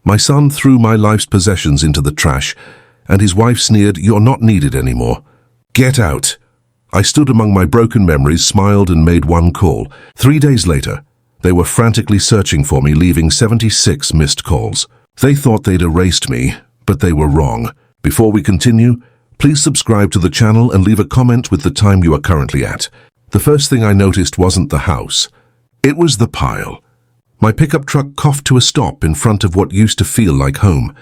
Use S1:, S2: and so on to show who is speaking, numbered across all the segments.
S1: My son threw my life's possessions into the trash, and his wife sneered, "You're not needed anymore. Get out." I stood among my broken memories, smiled, and made one call. 3 days later, they were frantically searching for me, leaving 76 missed calls. They thought they'd erased me, but they were wrong. Before we continue, please subscribe to the channel and leave a comment with the time you are currently at. The first thing I noticed wasn't the house. It was the pile. My pickup truck coughed to a stop in front of what used to feel like home.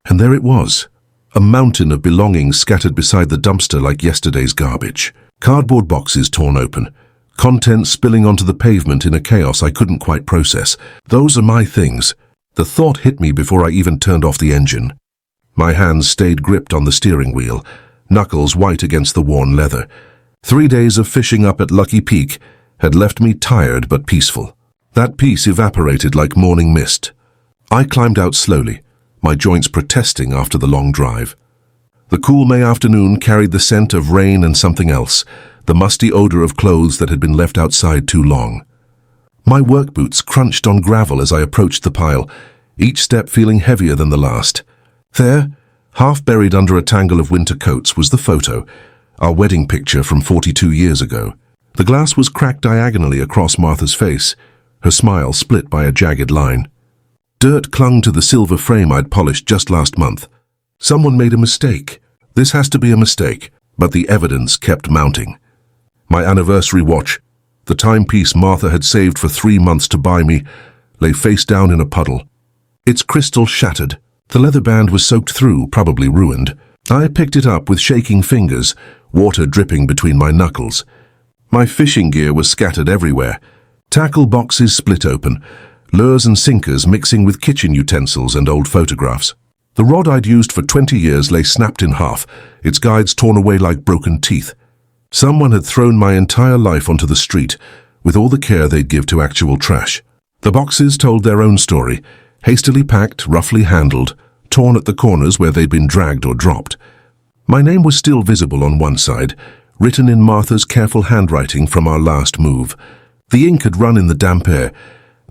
S1: And there it was, a mountain of belongings scattered beside the dumpster like yesterday's garbage. Cardboard boxes torn open, contents spilling onto the pavement in a chaos I couldn't quite process. Those are my things. The thought hit me before I even turned off the engine. My hands stayed gripped on the steering wheel, knuckles white against the worn leather. 3 days of fishing up at Lucky Peak had left me tired but peaceful. That peace evaporated like morning mist. I climbed out slowly, my joints protesting after the long drive. The cool May afternoon carried the scent of rain and something else, the musty odor of clothes that had been left outside too long. My work boots crunched on gravel as I approached the pile, each step feeling heavier than the last. There, half buried under a tangle of winter coats, was the photo, our wedding picture from 42 years ago. The glass was cracked diagonally across Martha's face, her smile split by a jagged line. Dirt clung to the silver frame I'd polished just last month. Someone made a mistake. This has to be a mistake, but the evidence kept mounting. My anniversary watch, the timepiece Martha had saved for 3 months to buy me, lay face down in a puddle. Its crystal shattered. The leather band was soaked through, probably ruined. I picked it up with shaking fingers, water dripping between my knuckles. My fishing gear was scattered everywhere. Tackle boxes split open, lures and sinkers mixing with kitchen utensils and old photographs. The rod I'd used for 20 years lay snapped in half, its guides torn away like broken teeth. Someone had thrown my entire life onto the street, with all the care they'd give to actual trash. The boxes told their own story, hastily packed, roughly handled, torn at the corners where they'd been dragged or dropped. My name was still visible on one side, written in Martha's careful handwriting from our last move. The ink had run in the damp air,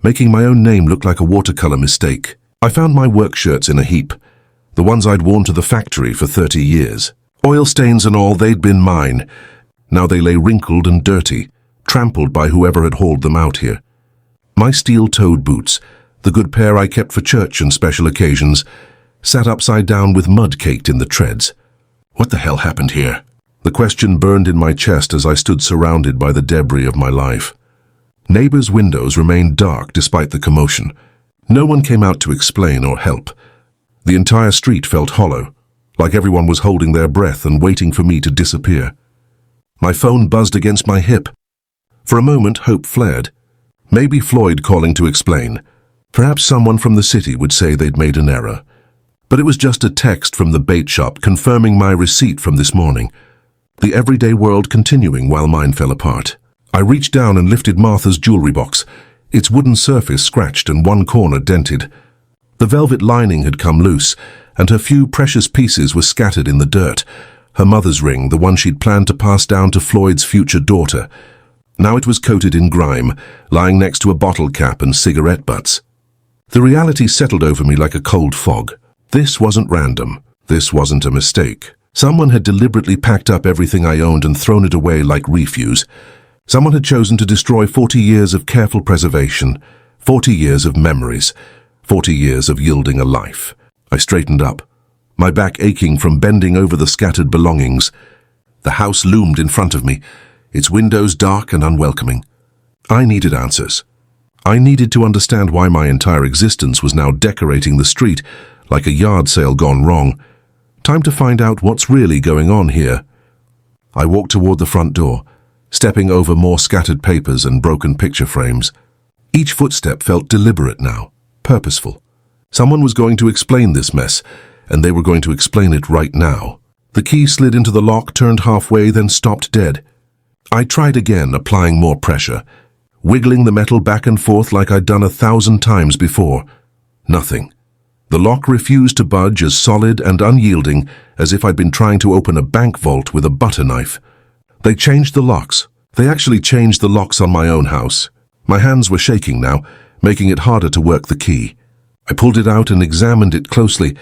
S1: making my own name look like a watercolor mistake. I found my work shirts in a heap, the ones I'd worn to the factory for 30 years. Oil stains and all, they'd been mine. Now they lay wrinkled and dirty, trampled by whoever had hauled them out here. My steel-toed boots, the good pair I kept for church and special occasions, sat upside down with mud caked in the treads. What the hell happened here? The question burned in my chest as I stood surrounded by the debris of my life. Neighbors' windows remained dark despite the commotion. No one came out to explain or help. The entire street felt hollow, like everyone was holding their breath and waiting for me to disappear. My phone buzzed against my hip. For a moment, hope flared. Maybe Floyd calling to explain. Perhaps someone from the city would say they'd made an error. But it was just a text from the bait shop confirming my receipt from this morning. The everyday world continuing while mine fell apart. I reached down and lifted Martha's jewelry box, its wooden surface scratched and one corner dented. The velvet lining had come loose, and her few precious pieces were scattered in the dirt. Her mother's ring, the one she'd planned to pass down to Floyd's future daughter. Now it was coated in grime, lying next to a bottle cap and cigarette butts. The reality settled over me like a cold fog. This wasn't random. This wasn't a mistake. Someone had deliberately packed up everything I owned and thrown it away like refuse. Someone had chosen to destroy 40 years of careful preservation, 40 years of memories, 40 years of yielding a life. I straightened up, my back aching from bending over the scattered belongings. The house loomed in front of me, its windows dark and unwelcoming. I needed answers. I needed to understand why my entire existence was now decorating the street like a yard sale gone wrong. Time to find out what's really going on here. I walked toward the front door, stepping over more scattered papers and broken picture frames. Each footstep felt deliberate now, purposeful. Someone was going to explain this mess, and they were going to explain it right now. The key slid into the lock, turned halfway, then stopped dead. I tried again, applying more pressure, wiggling the metal back and forth like I'd done 1,000 times before. Nothing. The lock refused to budge, as solid and unyielding as if I'd been trying to open a bank vault with a butter knife. They changed the locks. They actually changed the locks on my own house. My hands were shaking now, making it harder to work the key. I pulled it out and examined it closely,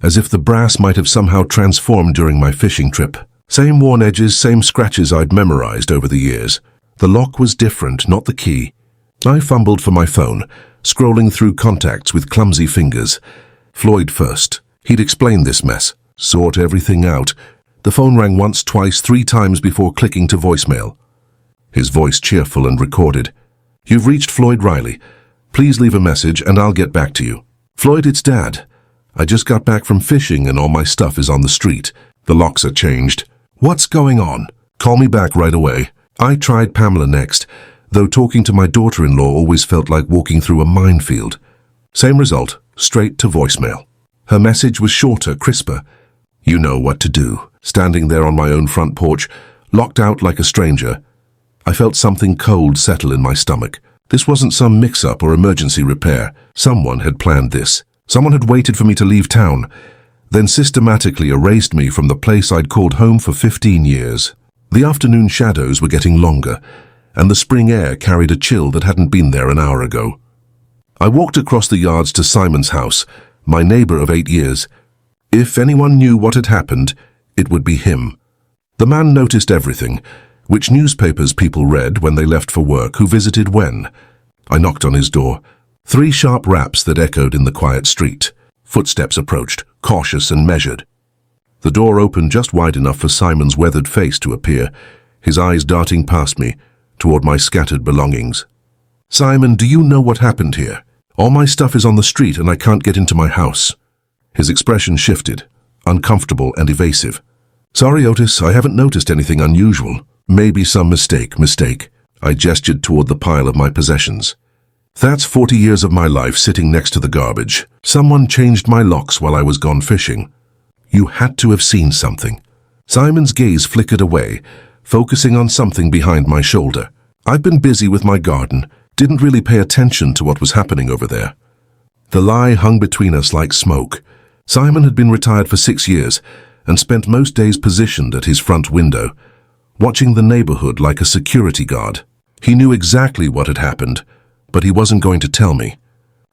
S1: as if the brass might have somehow transformed during my fishing trip. Same worn edges, same scratches I'd memorized over the years. The lock was different, not the key. I fumbled for my phone, scrolling through contacts with clumsy fingers. Floyd first. He'd explained this mess. Sort everything out. The phone rang once, twice, 3 times before clicking to voicemail. His voice cheerful and recorded. "You've reached Floyd Riley. Please leave a message and I'll get back to you." "Floyd, it's Dad. I just got back from fishing and all my stuff is on the street. The locks are changed." "What's going on?" "Call me back right away." I tried Pamela next, though talking to my daughter-in-law always felt like walking through a minefield. Same result, straight to voicemail. Her message was shorter, crisper. "You know what to do." Standing there on my own front porch, locked out like a stranger, I felt something cold settle in my stomach. This wasn't some mix-up or emergency repair. Someone had planned this. Someone had waited for me to leave town, then systematically erased me from the place I'd called home for 15 years. The afternoon shadows were getting longer, and the spring air carried a chill that hadn't been there an hour ago. I walked across the yards to Simon's house, my neighbor of 8 years. If anyone knew what had happened, it would be him. The man noticed everything, which newspapers people read when they left for work, who visited when. I knocked on his door. 3 sharp raps that echoed in the quiet street. Footsteps approached, cautious and measured. The door opened just wide enough for Simon's weathered face to appear, his eyes darting past me, toward my scattered belongings. "Simon, do you know what happened here? All my stuff is on the street and I can't get into my house." His expression shifted, uncomfortable and evasive. "Sorry, Otis, I haven't noticed anything unusual. Maybe some mistake. I gestured toward the pile of my possessions. "That's 40 years of my life sitting next to the garbage. Someone changed my locks while I was gone fishing. You had to have seen something." Simon's gaze flickered away, focusing on something behind my shoulder. "I've been busy with my garden, didn't really pay attention to what was happening over there." The lie hung between us like smoke. Simon had been retired for 6 years and spent most days positioned at his front window, watching the neighborhood like a security guard. He knew exactly what had happened, but he wasn't going to tell me.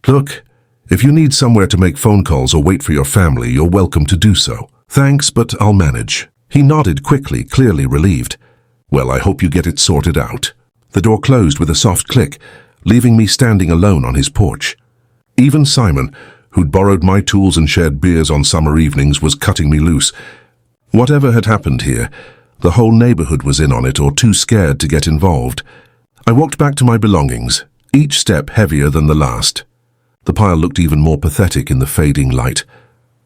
S1: "Look, if you need somewhere to make phone calls or wait for your family, you're welcome to do so." "Thanks, but I'll manage." He nodded quickly, clearly relieved. "Well, I hope you get it sorted out." The door closed with a soft click, leaving me standing alone on his porch. Even Simon, who'd borrowed my tools and shared beers on summer evenings, was cutting me loose. Whatever had happened here, the whole neighborhood was in on it or too scared to get involved. I walked back to my belongings, each step heavier than the last. The pile looked even more pathetic in the fading light,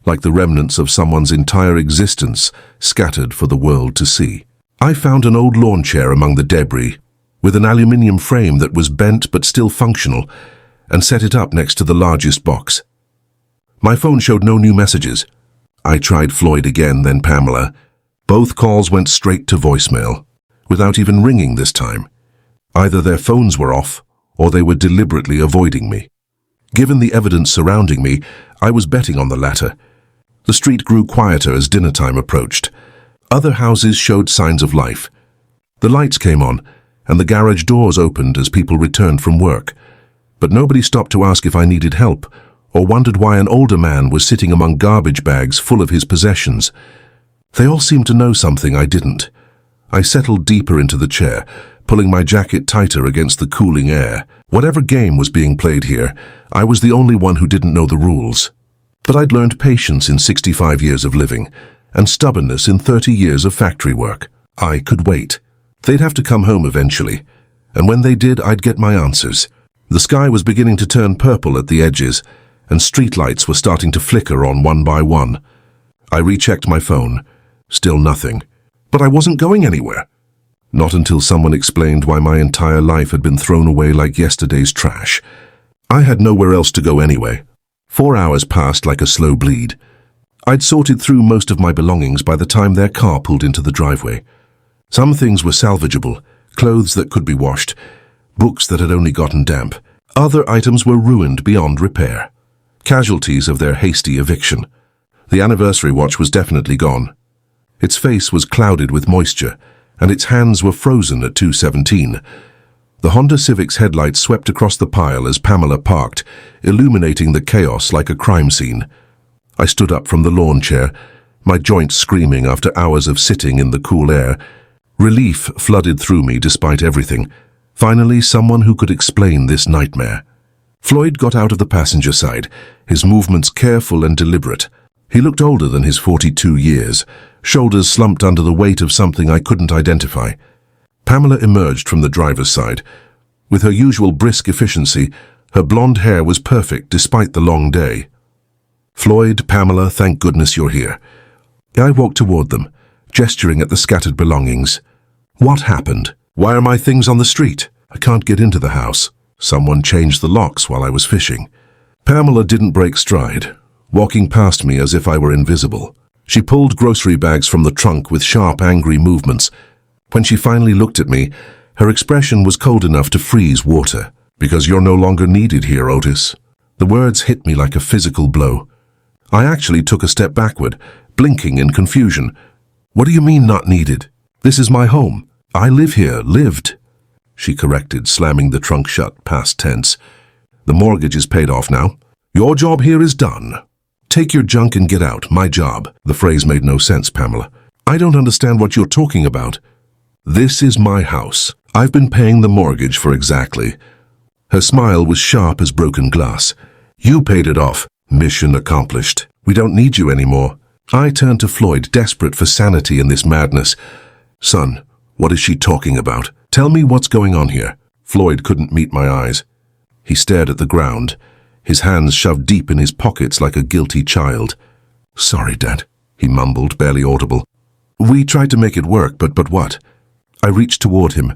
S1: like the remnants of someone's entire existence scattered for the world to see. I found an old lawn chair among the debris, with an aluminium frame that was bent but still functional, and set it up next to the largest box. My phone showed no new messages. I tried Floyd again, then Pamela. Both calls went straight to voicemail, without even ringing this time. Either their phones were off, or they were deliberately avoiding me. Given the evidence surrounding me, I was betting on the latter. The street grew quieter as dinner time approached. Other houses showed signs of life. The lights came on, and the garage doors opened as people returned from work. But nobody stopped to ask if I needed help, or wondered why an older man was sitting among garbage bags full of his possessions. They all seemed to know something I didn't. I settled deeper into the chair, pulling my jacket tighter against the cooling air. Whatever game was being played here, I was the only one who didn't know the rules. But I'd learned patience in 65 years of living, and stubbornness in 30 years of factory work. I could wait. They'd have to come home eventually, and when they did, I'd get my answers. The sky was beginning to turn purple at the edges, and streetlights were starting to flicker on one by one. I rechecked my phone. Still nothing. But I wasn't going anywhere. Not until someone explained why my entire life had been thrown away like yesterday's trash. I had nowhere else to go anyway. 4 hours passed like a slow bleed. I'd sorted through most of my belongings by the time their car pulled into the driveway. Some things were salvageable, clothes that could be washed, books that had only gotten damp. Other items were ruined beyond repair, casualties of their hasty eviction. The anniversary watch was definitely gone. Its face was clouded with moisture, and its hands were frozen at 2:17. The Honda Civic's headlights swept across the pile as Pamela parked, illuminating the chaos like a crime scene. I stood up from the lawn chair, my joints screaming after hours of sitting in the cool air. Relief flooded through me despite everything. Finally, someone who could explain this nightmare. Floyd got out of the passenger side, his movements careful and deliberate. He looked older than his 42 years, shoulders slumped under the weight of something I couldn't identify. Pamela emerged from the driver's side. With her usual brisk efficiency, her blonde hair was perfect despite the long day. "Floyd, Pamela, thank goodness you're here." I walked toward them, gesturing at the scattered belongings. "What happened? Why are my things on the street? I can't get into the house. Someone changed the locks while I was fishing." Pamela didn't break stride, walking past me as if I were invisible. She pulled grocery bags from the trunk with sharp, angry movements. When she finally looked at me, her expression was cold enough to freeze water. "Because you're no longer needed here, Otis." The words hit me like a physical blow. I actually took a step backward, blinking in confusion. "What do you mean, not needed? This is my home. I live here, lived." She corrected, slamming the trunk shut, past tense. "The mortgage is paid off now. Your job here is done. Take your junk and get out, my job." The phrase made no sense, Pamela. "I don't understand what you're talking about." "This is my house. I've been paying the mortgage for exactly." Her smile was sharp as broken glass. "You paid it off. Mission accomplished. We don't need you anymore." I turned to Floyd, desperate for sanity in this madness. "Son, what is she talking about? Tell me what's going on here." Floyd couldn't meet my eyes. He stared at the ground, his hands shoved deep in his pockets like a guilty child. "Sorry, Dad," he mumbled, barely audible. "We tried to make it work, but what?" I reached toward him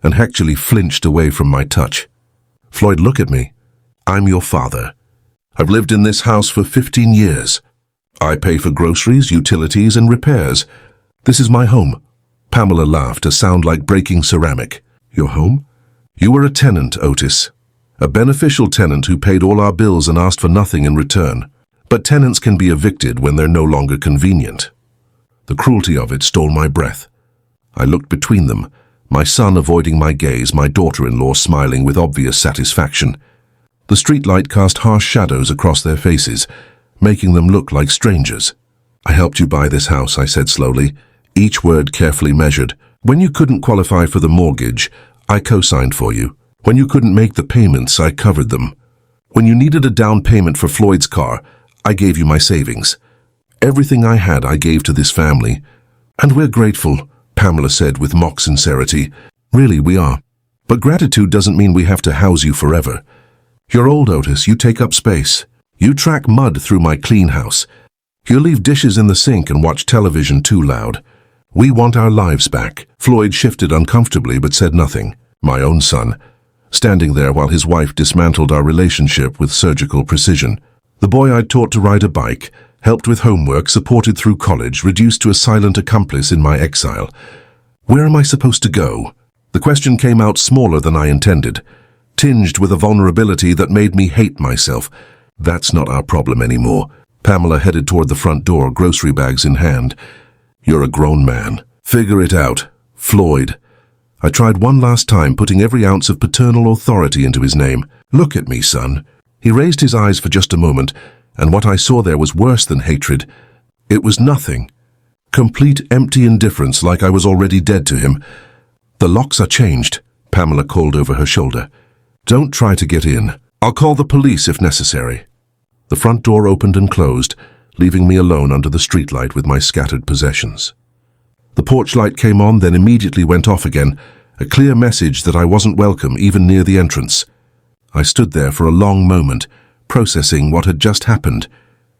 S1: and actually flinched away from my touch. "Floyd, look at me. I'm your father. I've lived in this house for 15 years. I pay for groceries, utilities, and repairs. This is my home." Pamela laughed, a sound like breaking ceramic. "Your home? You were a tenant, Otis. A beneficial tenant who paid all our bills and asked for nothing in return. But tenants can be evicted when they're no longer convenient." The cruelty of it stole my breath. I looked between them, my son avoiding my gaze, my daughter-in-law smiling with obvious satisfaction. The streetlight cast harsh shadows across their faces, making them look like strangers. "I helped you buy this house," I said slowly, each word carefully measured. "When you couldn't qualify for the mortgage, I co-signed for you. When you couldn't make the payments, I covered them. When you needed a down payment for Floyd's car, I gave you my savings. Everything I had I gave to this family. And we're grateful," Pamela said with mock sincerity. "Really, we are. But gratitude doesn't mean we have to house you forever. You're old, Otis. You take up space. You track mud through my clean house. You leave dishes in the sink and watch television too loud. We want our lives back." Floyd shifted uncomfortably but said nothing. My own son, standing there while his wife dismantled our relationship with surgical precision. The boy I'd taught to ride a bike, helped with homework, supported through college, reduced to a silent accomplice in my exile. Where am I supposed to go? The question came out smaller than I intended, tinged with a vulnerability that made me hate myself. "That's not our problem anymore." Pamela headed toward the front door, grocery bags in hand. "You're a grown man. Figure it out. Floyd." I tried one last time, putting every ounce of paternal authority into his name. "Look at me, son." He raised his eyes for just a moment, and what I saw there was worse than hatred. It was nothing. Complete empty indifference, like I was already dead to him. "The locks are changed," Pamela called over her shoulder. "Don't try to get in. I'll call the police if necessary." The front door opened and closed, leaving me alone under the streetlight with my scattered possessions. The porch light came on, then immediately went off again, a clear message that I wasn't welcome even near the entrance. I stood there for a long moment, processing what had just happened.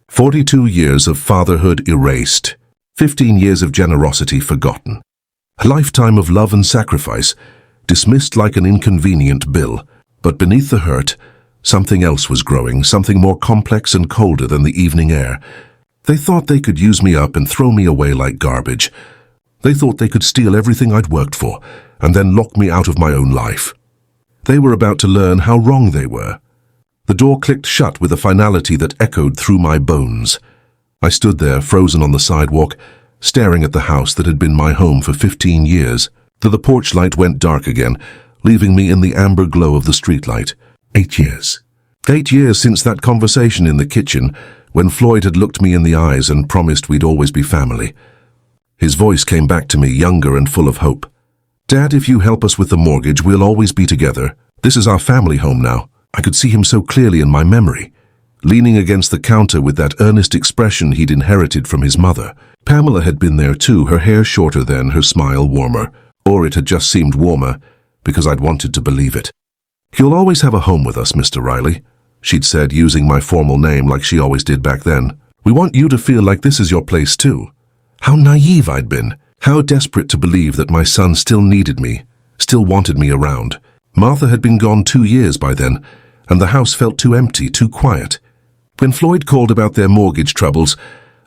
S1: 42 years of fatherhood erased, 15 years of generosity forgotten. A lifetime of love and sacrifice, dismissed like an inconvenient bill. But beneath the hurt, something else was growing, something more complex and colder than the evening air. They thought they could use me up and throw me away like garbage. They thought they could steal everything I'd worked for, and then lock me out of my own life. They were about to learn how wrong they were. The door clicked shut with a finality that echoed through my bones. I stood there, frozen on the sidewalk, staring at the house that had been my home for 15 years. The porch light went dark again, leaving me in the amber glow of the streetlight. 8 years. 8 years since that conversation in the kitchen when Floyd had looked me in the eyes and promised we'd always be family. His voice came back to me, younger and full of hope. "Dad, if you help us with the mortgage, we'll always be together. This is our family home now." I could see him so clearly in my memory, leaning against the counter with that earnest expression he'd inherited from his mother. Pamela had been there too, her hair shorter then, her smile warmer. Or it had just seemed warmer, because I'd wanted to believe it. "You'll always have a home with us, Mr. Riley," she'd said, using my formal name like she always did back then. "We want you to feel like this is your place too." How naive I'd been. How desperate to believe that my son still needed me, still wanted me around. Martha had been gone 2 years by then, and the house felt too empty, too quiet. When Floyd called about their mortgage troubles,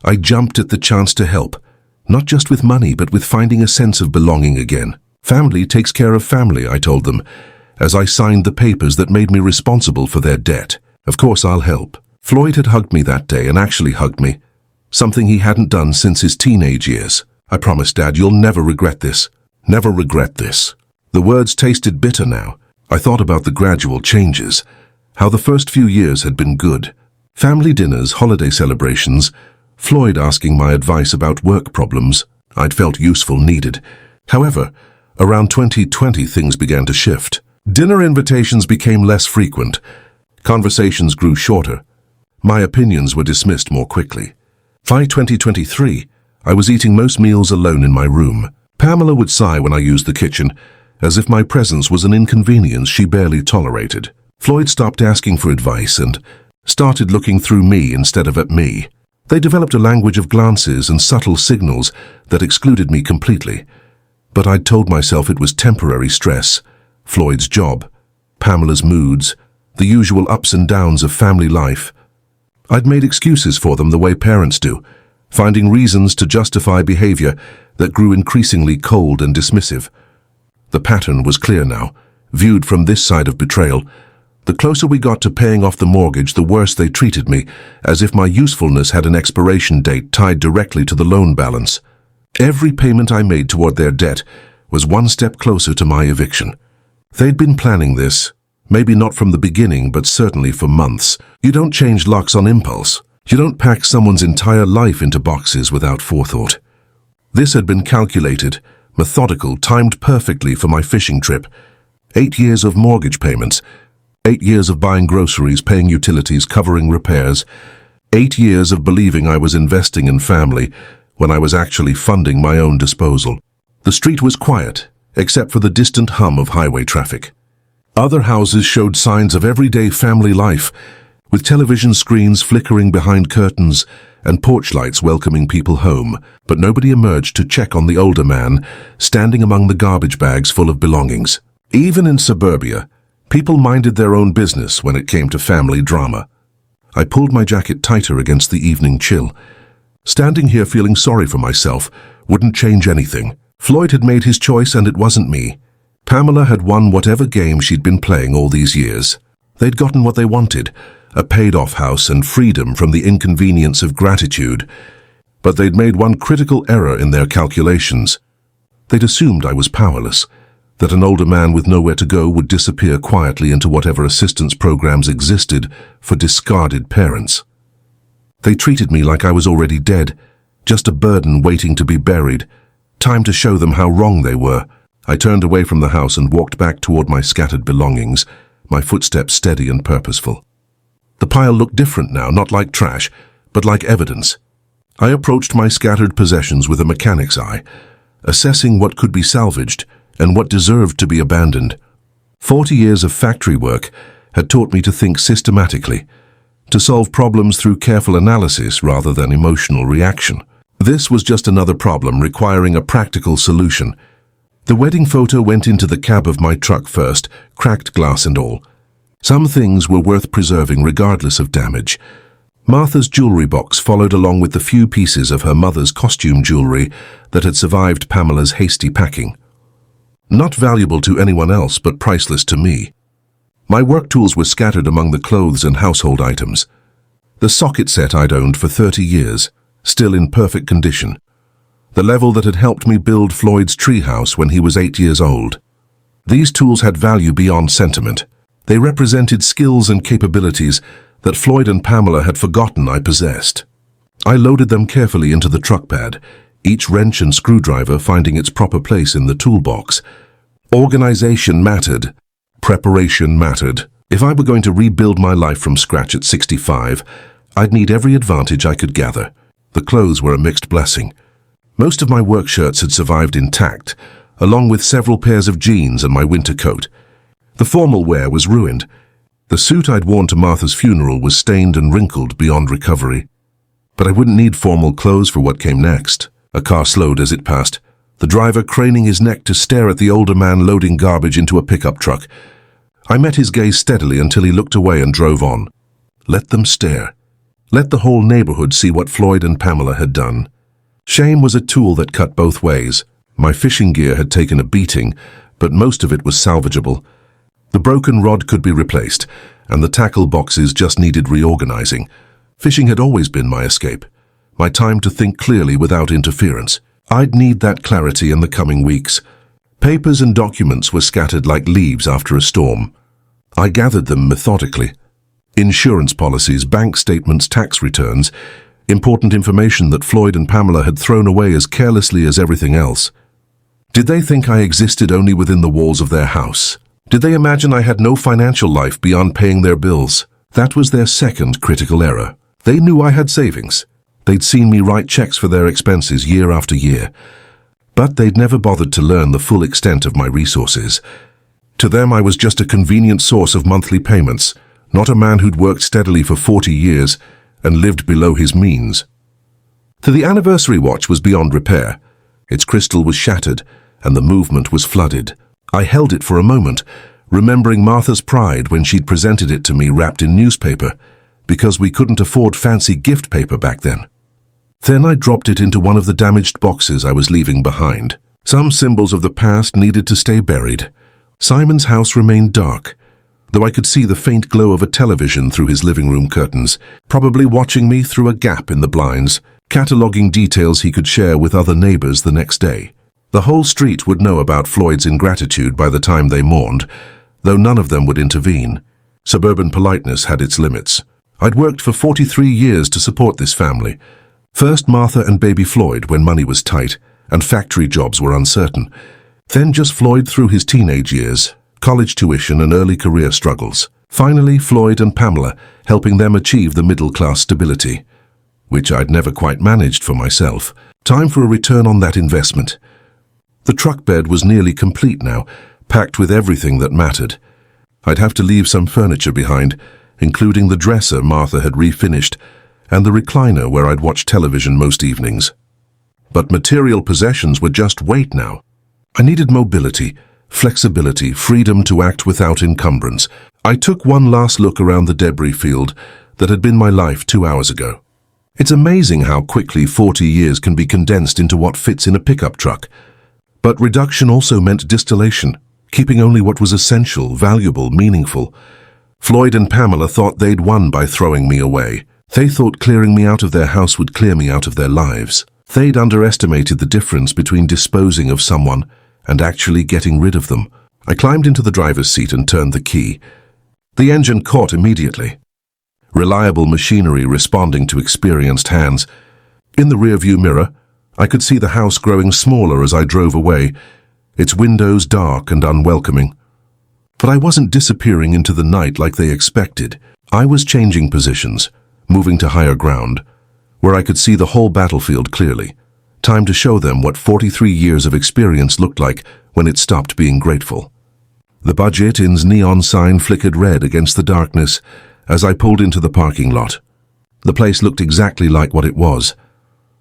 S1: I jumped at the chance to help, not just with money, but with finding a sense of belonging again. "Family takes care of family," I told them, as I signed the papers that made me responsible for their debt. "Of course I'll help." Floyd had hugged me that day, and actually hugged me, something he hadn't done since his teenage years. "I promise, Dad, you'll never regret this. Never regret this." The words tasted bitter now. I thought about the gradual changes, how the first few years had been good. Family dinners, holiday celebrations, Floyd asking my advice about work problems. I'd felt useful, needed. However, around 2020 things began to shift. Dinner invitations became less frequent. Conversations grew shorter. My opinions were dismissed more quickly. By 2023, I was eating most meals alone in my room. Pamela would sigh when I used the kitchen, as if my presence was an inconvenience she barely tolerated. Floyd stopped asking for advice and started looking through me instead of at me. They developed a language of glances and subtle signals that excluded me completely. But I'd told myself it was temporary stress, Floyd's job, Pamela's moods, the usual ups and downs of family life. I'd made excuses for them the way parents do, finding reasons to justify behavior that grew increasingly cold and dismissive. The pattern was clear now, viewed from this side of betrayal. The closer we got to paying off the mortgage, the worse they treated me, as if my usefulness had an expiration date tied directly to the loan balance. Every payment I made toward their debt was one step closer to my eviction. They'd been planning this, maybe not from the beginning, but certainly for months. You don't change locks on impulse. You don't pack someone's entire life into boxes without forethought. This had been calculated, methodical, timed perfectly for my fishing trip. 8 years of mortgage payments, 8 years of buying groceries, paying utilities, covering repairs, 8 years of believing I was investing in family when I was actually funding my own disposal. The street was quiet, except for the distant hum of highway traffic. Other houses showed signs of everyday family life, with television screens flickering behind curtains and porch lights welcoming people home, but nobody emerged to check on the older man, standing among the garbage bags full of belongings. Even in suburbia, people minded their own business when it came to family drama. I pulled my jacket tighter against the evening chill. Standing here feeling sorry for myself wouldn't change anything. Floyd had made his choice and it wasn't me. Pamela had won whatever game she'd been playing all these years. They'd gotten what they wanted, a paid-off house and freedom from the inconvenience of gratitude. But they'd made one critical error in their calculations. They'd assumed I was powerless, that an older man with nowhere to go would disappear quietly into whatever assistance programs existed for discarded parents. They treated me like I was already dead, just a burden waiting to be buried. Time to show them how wrong they were. I turned away from the house and walked back toward my scattered belongings, my footsteps steady and purposeful. The pile looked different now, not like trash, but like evidence. I approached my scattered possessions with a mechanic's eye, assessing what could be salvaged and what deserved to be abandoned. 40 years of factory work had taught me to think systematically, to solve problems through careful analysis rather than emotional reaction. This was just another problem requiring a practical solution. The wedding photo went into the cab of my truck first, cracked glass and all. Some things were worth preserving regardless of damage. Martha's jewelry box followed along with the few pieces of her mother's costume jewelry that had survived Pamela's hasty packing. Not valuable to anyone else, but priceless to me. My work tools were scattered among the clothes and household items. The socket set I'd owned for 30 years, still in perfect condition. The level that had helped me build Floyd's treehouse when he was 8 years old. These tools had value beyond sentiment. They represented skills and capabilities that Floyd and Pamela had forgotten I possessed. I loaded them carefully into the truck pad, each wrench and screwdriver finding its proper place in the toolbox. Organization mattered. Preparation mattered. If I were going to rebuild my life from scratch at 65, I'd need every advantage I could gather. The clothes were a mixed blessing. Most of my work shirts had survived intact, along with several pairs of jeans and my winter coat. The formal wear was ruined. The suit I'd worn to Martha's funeral was stained and wrinkled beyond recovery. But I wouldn't need formal clothes for what came next. A car slowed as it passed, the driver craning his neck to stare at the older man loading garbage into a pickup truck. I met his gaze steadily until he looked away and drove on. Let them stare. Let the whole neighborhood see what Floyd and Pamela had done. Shame was a tool that cut both ways. My fishing gear had taken a beating, but most of it was salvageable. The broken rod could be replaced, and the tackle boxes just needed reorganizing. Fishing had always been my escape, my time to think clearly without interference. I'd need that clarity in the coming weeks. Papers and documents were scattered like leaves after a storm. I gathered them methodically. Insurance policies, bank statements, tax returns, important information that Floyd and Pamela had thrown away as carelessly as everything else. Did they think I existed only within the walls of their house? Did they imagine I had no financial life beyond paying their bills? That was their second critical error. They knew I had savings. They'd seen me write checks for their expenses year after year. But they'd never bothered to learn the full extent of my resources. To them, I was just a convenient source of monthly payments, not a man who'd worked steadily for 40 years and lived below his means. The anniversary watch was beyond repair. Its crystal was shattered, and the movement was flooded. I held it for a moment, remembering Martha's pride when she'd presented it to me wrapped in newspaper, because we couldn't afford fancy gift paper back then. Then I dropped it into one of the damaged boxes I was leaving behind. Some symbols of the past needed to stay buried. Simon's house remained dark, though I could see the faint glow of a television through his living room curtains, probably watching me through a gap in the blinds, cataloging details he could share with other neighbors the next day. The whole street would know about Floyd's ingratitude by the time they mourned, though none of them would intervene. Suburban politeness had its limits. I'd worked for 43 years to support this family. First Martha and baby Floyd when money was tight and factory jobs were uncertain. Then just Floyd through his teenage years, college tuition and early career struggles. Finally, Floyd and Pamela, helping them achieve the middle-class stability, which I'd never quite managed for myself. Time for a return on that investment. The truck bed was nearly complete now, packed with everything that mattered. I'd have to leave some furniture behind, including the dresser Martha had refinished, and the recliner where I'd watch television most evenings. But material possessions were just weight now. I needed mobility, flexibility, freedom to act without encumbrance. I took one last look around the debris field that had been my life 2 hours ago. It's amazing how quickly 40 years can be condensed into what fits in a pickup truck. But reduction also meant distillation, keeping only what was essential, valuable, meaningful. Floyd and Pamela thought they'd won by throwing me away. They thought clearing me out of their house would clear me out of their lives. They'd underestimated the difference between disposing of someone and actually getting rid of them. I climbed into the driver's seat and turned the key. The engine caught immediately. Reliable machinery responding to experienced hands. In the rearview mirror, I could see the house growing smaller as I drove away, its windows dark and unwelcoming. But I wasn't disappearing into the night like they expected. I was changing positions, moving to higher ground, where I could see the whole battlefield clearly. Time to show them what 43 years of experience looked like when it stopped being grateful. The Budget Inn's neon sign flickered red against the darkness as I pulled into the parking lot. The place looked exactly like what it was.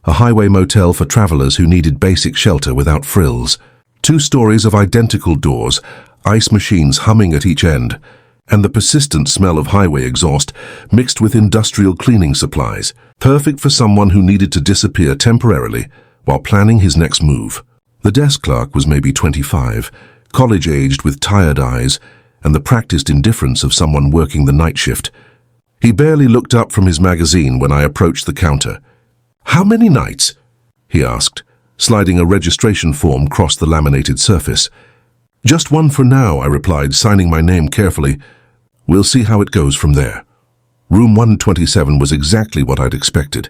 S1: A highway motel for travelers who needed basic shelter without frills. 2 stories of identical doors, ice machines humming at each end, and the persistent smell of highway exhaust mixed with industrial cleaning supplies, perfect for someone who needed to disappear temporarily while planning his next move. The desk clerk was maybe 25, college-aged with tired eyes and the practiced indifference of someone working the night shift. He barely looked up from his magazine when I approached the counter. "How many nights?" he asked, sliding a registration form across the laminated surface. Just one for now, I replied, signing my name carefully. We'll see how it goes from there. Room 127 was exactly what I'd expected.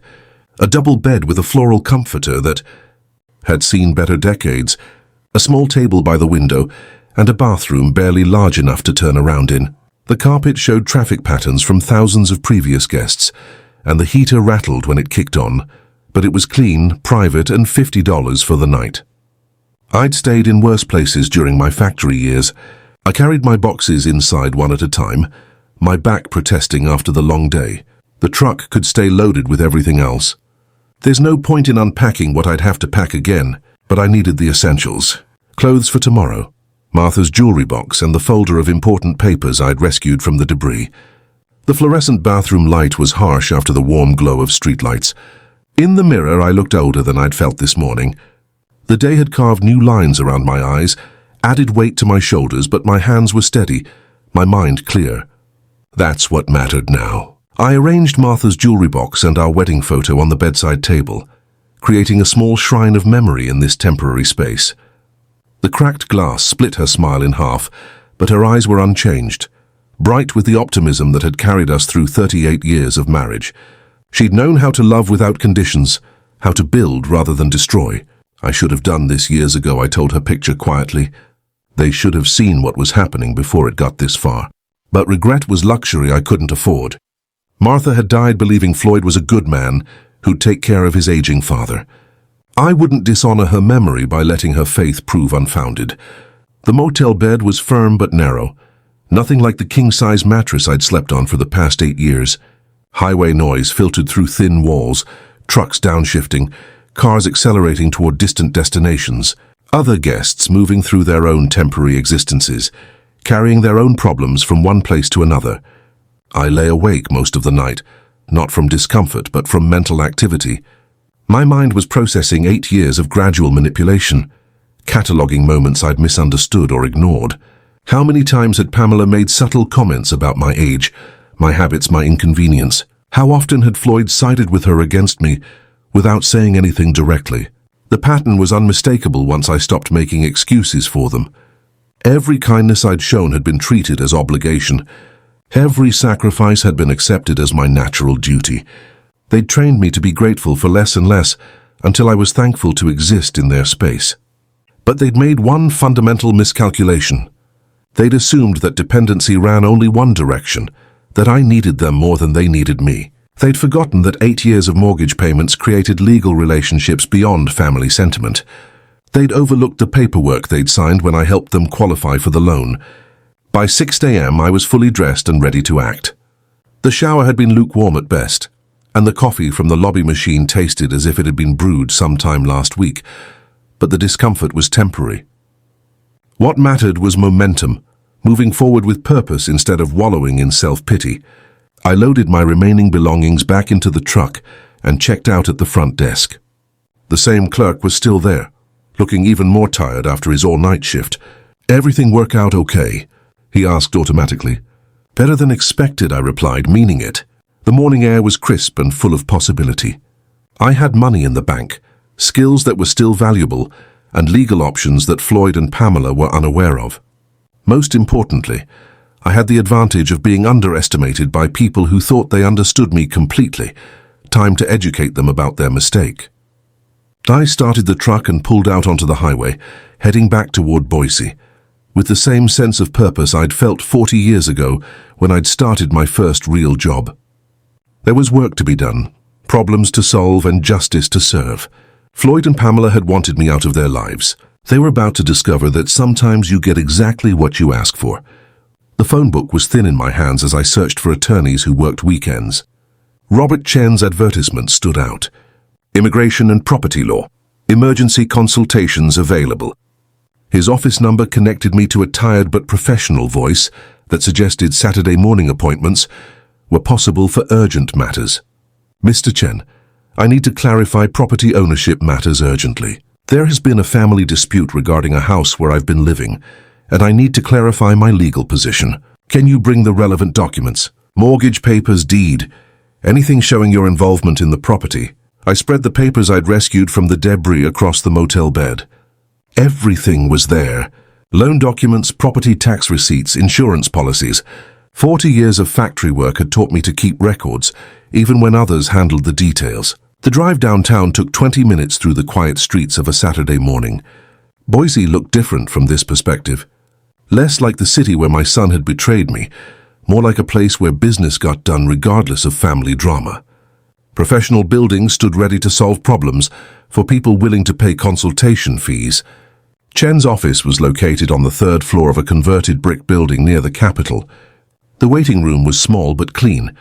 S1: A double bed with a floral comforter that had seen better decades, a small table by the window, and a bathroom barely large enough to turn around in. The carpet showed traffic patterns from thousands of previous guests, and the heater rattled when it kicked on, but it was clean, private, and $50 for the night. I'd stayed in worse places during my factory years. I carried my boxes inside one at a time, my back protesting after the long day. The truck could stay loaded with everything else. There's no point in unpacking what I'd have to pack again, but I needed the essentials. Clothes for tomorrow, Martha's jewelry box, and the folder of important papers I'd rescued from the debris. The fluorescent bathroom light was harsh after the warm glow of streetlights. In the mirror, I looked older than I'd felt this morning. The day had carved new lines around my eyes, added weight to my shoulders, but my hands were steady, my mind clear. That's what mattered now. I arranged Martha's jewelry box and our wedding photo on the bedside table, creating a small shrine of memory in this temporary space. The cracked glass split her smile in half, but her eyes were unchanged, bright with the optimism that had carried us through 38 years of marriage. She'd known how to love without conditions, how to build rather than destroy. I should have done this years ago, I told her picture quietly. They should have seen what was happening before it got this far. But regret was luxury I couldn't afford. Martha had died believing Floyd was a good man who'd take care of his aging father. I wouldn't dishonor her memory by letting her faith prove unfounded. The motel bed was firm but narrow, nothing like the king-size mattress I'd slept on for the past 8 years. Highway noise filtered through thin walls, trucks downshifting, cars accelerating toward distant destinations, other guests moving through their own temporary existences, carrying their own problems from one place to another. I lay awake most of the night, not from discomfort but from mental activity. My mind was processing 8 years of gradual manipulation, cataloguing moments I'd misunderstood or ignored. How many times had Pamela made subtle comments about my age, my habits, my inconvenience? How often had Floyd sided with her against me, without saying anything directly? The pattern was unmistakable once I stopped making excuses for them. Every kindness I'd shown had been treated as obligation. Every sacrifice had been accepted as my natural duty. They'd trained me to be grateful for less and less, until I was thankful to exist in their space. But they'd made one fundamental miscalculation. They'd assumed that dependency ran only one direction, that I needed them more than they needed me. They'd forgotten that 8 years of mortgage payments created legal relationships beyond family sentiment. They'd overlooked the paperwork they'd signed when I helped them qualify for the loan. By 6 a.m. I was fully dressed and ready to act. The shower had been lukewarm at best, and the coffee from the lobby machine tasted as if it had been brewed sometime last week, but the discomfort was temporary. What mattered was momentum, moving forward with purpose instead of wallowing in self-pity. I loaded my remaining belongings back into the truck and checked out at the front desk. The same clerk was still there, looking even more tired after his all-night shift. "Everything work out okay?" he asked automatically. "Better than expected," I replied, meaning it. The morning air was crisp and full of possibility. I had money in the bank, skills that were still valuable, and legal options that Floyd and Pamela were unaware of. Most importantly, I had the advantage of being underestimated by people who thought they understood me completely. Time to educate them about their mistake. I started the truck and pulled out onto the highway, heading back toward Boise, with the same sense of purpose I'd felt 40 years ago when I'd started my first real job. There was work to be done, problems to solve, and justice to serve. Floyd and Pamela had wanted me out of their lives. They were about to discover that sometimes you get exactly what you ask for. The phone book was thin in my hands as I searched for attorneys who worked weekends. Robert Chen's advertisement stood out. Immigration and property law. Emergency consultations available. His office number connected me to a tired but professional voice that suggested Saturday morning appointments were possible for urgent matters. "Mr. Chen, I need to clarify property ownership matters urgently. There has been a family dispute regarding a house where I've been living, and I need to clarify my legal position. Can you bring the relevant documents? Mortgage papers, deed, anything showing your involvement in the property." I spread the papers I'd rescued from the debris across the motel bed. Everything was there, Loan documents, property tax receipts, insurance policies. 40 years of factory work had taught me to keep records, even when others handled the details. The drive downtown took 20 minutes through the quiet streets of a Saturday morning. Boise looked different from this perspective. Less like the city where my son had betrayed me, more like a place where business got done regardless of family drama. Professional buildings stood ready to solve problems for people willing to pay consultation fees. Chen's office was located on the third floor of a converted brick building near the Capitol. The waiting room was small but clean,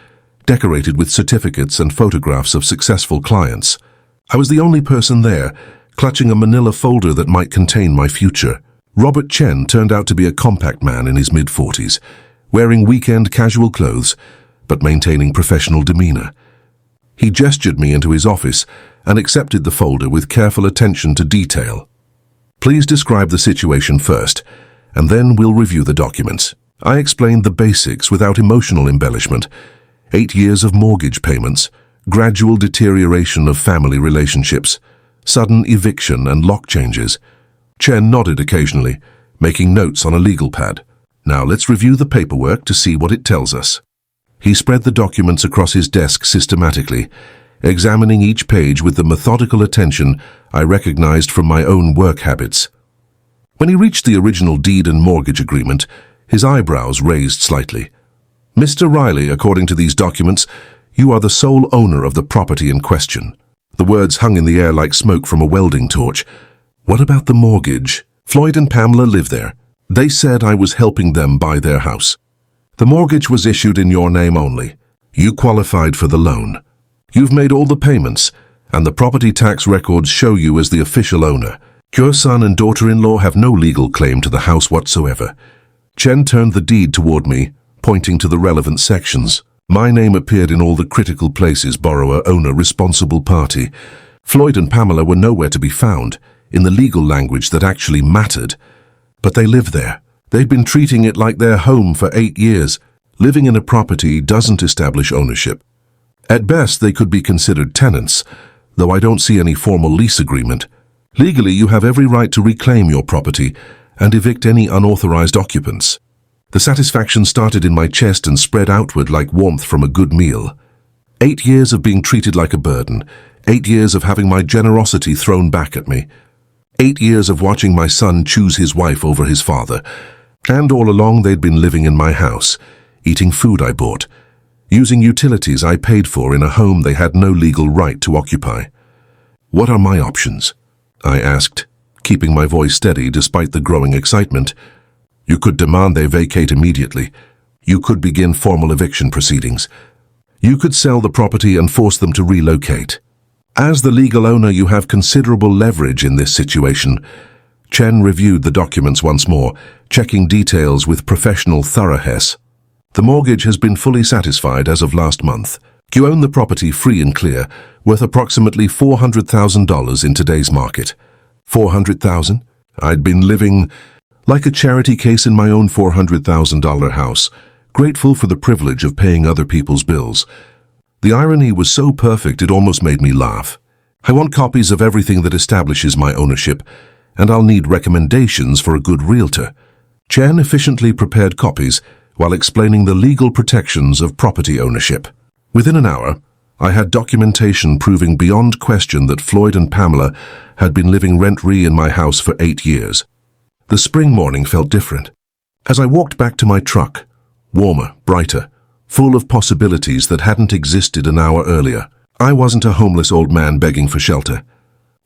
S1: decorated with certificates and photographs of successful clients. I was the only person there, clutching a manila folder that might contain my future. Robert Chen turned out to be a compact man in his mid-40s, wearing weekend casual clothes, but maintaining professional demeanor. He gestured me into his office and accepted the folder with careful attention to detail. Please describe the situation first, and then we'll review the documents. I explained the basics without emotional embellishment. 8 years of mortgage payments, gradual deterioration of family relationships, sudden eviction and lock changes. Chen nodded occasionally, making notes on a legal pad. Now let's review the paperwork to see what it tells us. He spread the documents across his desk systematically, examining each page with the methodical attention I recognized from my own work habits. When he reached the original deed and mortgage agreement, his eyebrows raised slightly. Mr. Riley, according to these documents, you are the sole owner of the property in question. The words hung in the air like smoke from a welding torch. What about the mortgage? Floyd and Pamela live there. They said I was helping them buy their house. The mortgage was issued in your name only. You qualified for the loan. You've made all the payments, and the property tax records show you as the official owner. Your son and daughter-in-law have no legal claim to the house whatsoever. Chen turned the deed toward me, pointing to the relevant sections. My name appeared in all the critical places: borrower, owner, responsible party. Floyd and Pamela were nowhere to be found, in the legal language that actually mattered. But they live there. They've been treating it like their home for 8 years. Living in a property doesn't establish ownership. At best, they could be considered tenants, though I don't see any formal lease agreement. Legally, you have every right to reclaim your property and evict any unauthorized occupants. The satisfaction started in my chest and spread outward like warmth from a good meal. 8 years of being treated like a burden. 8 years of having my generosity thrown back at me. 8 years of watching my son choose his wife over his father. And all along they'd been living in my house, eating food I bought, using utilities I paid for in a home they had no legal right to occupy. What are my options? I asked, keeping my voice steady despite the growing excitement. You could demand they vacate immediately. You could begin formal eviction proceedings. You could sell the property and force them to relocate. As the legal owner, you have considerable leverage in this situation. Chen reviewed the documents once more, checking details with professional thoroughness. The mortgage has been fully satisfied as of last month. You own the property free and clear, worth approximately $400,000 in today's market. $400,000? I'd been living like a charity case in my own $400,000 house, grateful for the privilege of paying other people's bills. The irony was so perfect it almost made me laugh. I want copies of everything that establishes my ownership, and I'll need recommendations for a good realtor. Chen efficiently prepared copies while explaining the legal protections of property ownership. Within an hour, I had documentation proving beyond question that Floyd and Pamela had been living rent-free in my house for 8 years. The spring morning felt different. As I walked back to my truck, warmer, brighter, full of possibilities that hadn't existed an hour earlier, I wasn't a homeless old man begging for shelter.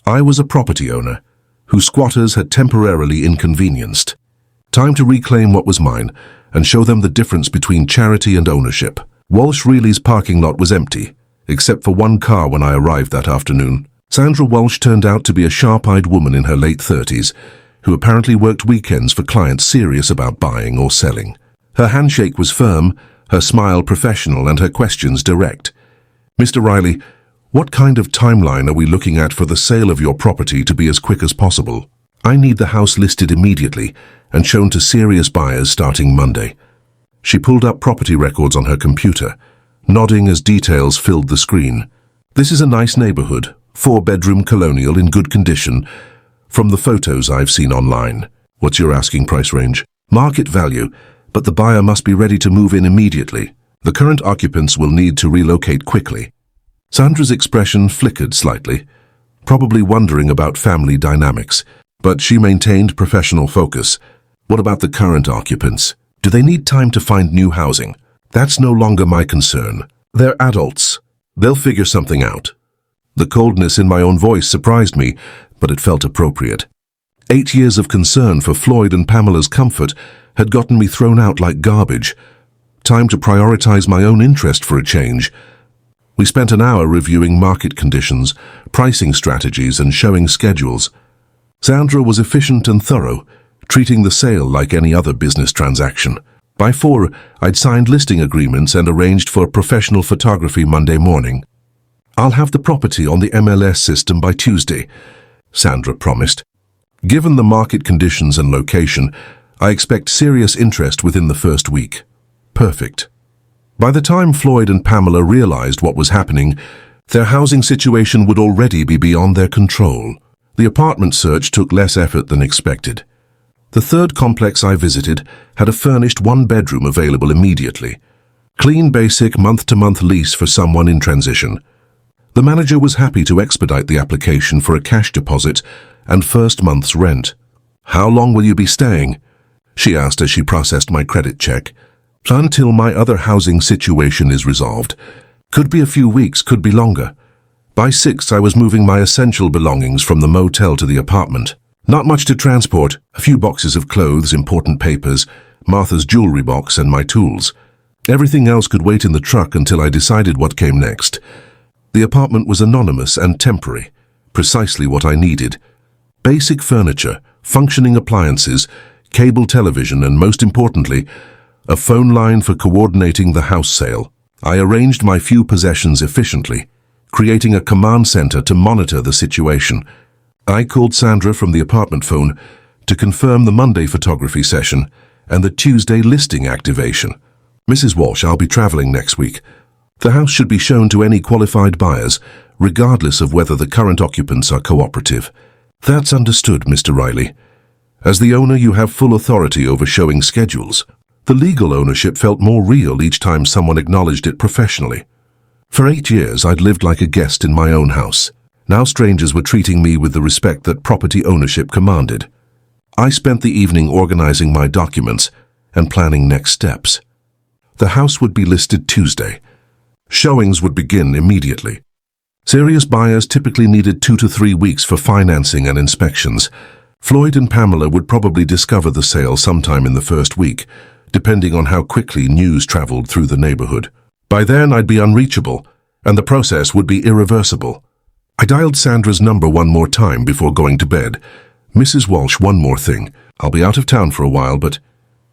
S1: I was a property owner, who squatters had temporarily inconvenienced. Time to reclaim what was mine and show them the difference between charity and ownership. Walsh Reilly's parking lot was empty, except for one car when I arrived that afternoon. Sandra Walsh turned out to be a sharp-eyed woman in her late 30s, who apparently worked weekends for clients serious about buying or selling. Her handshake was firm, her smile professional, and her questions direct. Mr. Riley, what kind of timeline are we looking at for the sale of your property to be as quick as possible? I need the house listed immediately and shown to serious buyers starting Monday. She pulled up property records on her computer, nodding as details filled the screen. This is a nice neighborhood, 4-bedroom colonial in good condition, from the photos I've seen online. What's your asking price range? Market value, but the buyer must be ready to move in immediately. The current occupants will need to relocate quickly. Sandra's expression flickered slightly, probably wondering about family dynamics, but she maintained professional focus. What about the current occupants? Do they need time to find new housing? That's no longer my concern. They're adults. They'll figure something out. The coldness in my own voice surprised me, but it felt appropriate. 8 years of concern for Floyd and Pamela's comfort had gotten me thrown out like garbage. Time to prioritize my own interest for a change. We spent an hour reviewing market conditions, pricing strategies, and showing schedules. Sandra was efficient and thorough, treating the sale like any other business transaction. By 4, I'd signed listing agreements and arranged for professional photography Monday morning. I'll have the property on the MLS system by Tuesday, Sandra promised. Given the market conditions and location, I expect serious interest within the first week. Perfect. By the time Floyd and Pamela realized what was happening, their housing situation would already be beyond their control. The apartment search took less effort than expected. The third complex I visited had a furnished one-bedroom available immediately. Clean, basic, month-to-month lease for someone in transition. The manager was happy to expedite the application for a cash deposit and first month's rent. "How long will you be staying?" she asked as she processed my credit check. "Until my other housing situation is resolved. Could be a few weeks, could be longer." By 6, I was moving my essential belongings from the motel to the apartment. Not much to transport, a few boxes of clothes, important papers, Martha's jewelry box, and my tools. Everything else could wait in the truck until I decided what came next. The apartment was anonymous and temporary, precisely what I needed. Basic furniture, functioning appliances, cable television, and most importantly, a phone line for coordinating the house sale. I arranged my few possessions efficiently, creating a command center to monitor the situation. I called Sandra from the apartment phone to confirm the Monday photography session and the Tuesday listing activation. "Mrs. Walsh, I'll be traveling next week. The house should be shown to any qualified buyers, regardless of whether the current occupants are cooperative." "That's understood, Mr. Riley. As the owner, you have full authority over showing schedules." The legal ownership felt more real each time someone acknowledged it professionally. For 8 years, I'd lived like a guest in my own house. Now strangers were treating me with the respect that property ownership commanded. I spent the evening organizing my documents and planning next steps. The house would be listed Tuesday. Showings would begin immediately. Serious buyers typically needed 2 to 3 weeks for financing and inspections. Floyd and Pamela would probably discover the sale sometime in the first week, depending on how quickly news traveled through the neighborhood. By then, I'd be unreachable, and the process would be irreversible. I dialed Sandra's number one more time before going to bed. "Mrs. Walsh, one more thing. I'll be out of town for a while, but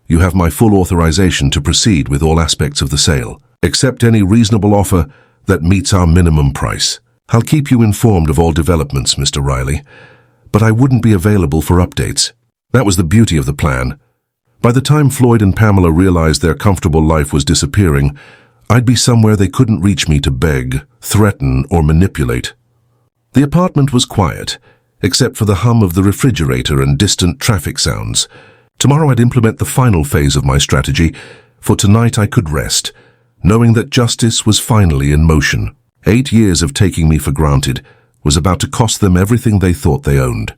S1: you have my full authorization to proceed with all aspects of the sale. Accept any reasonable offer that meets our minimum price. I'll keep you informed of all developments, Mr. Riley, but I wouldn't be available for updates." That was the beauty of the plan. By the time Floyd and Pamela realized their comfortable life was disappearing, I'd be somewhere they couldn't reach me to beg, threaten, or manipulate. The apartment was quiet, except for the hum of the refrigerator and distant traffic sounds. Tomorrow I'd implement the final phase of my strategy. For tonight I could rest, knowing that justice was finally in motion. 8 years of taking me for granted was about to cost them everything they thought they owned.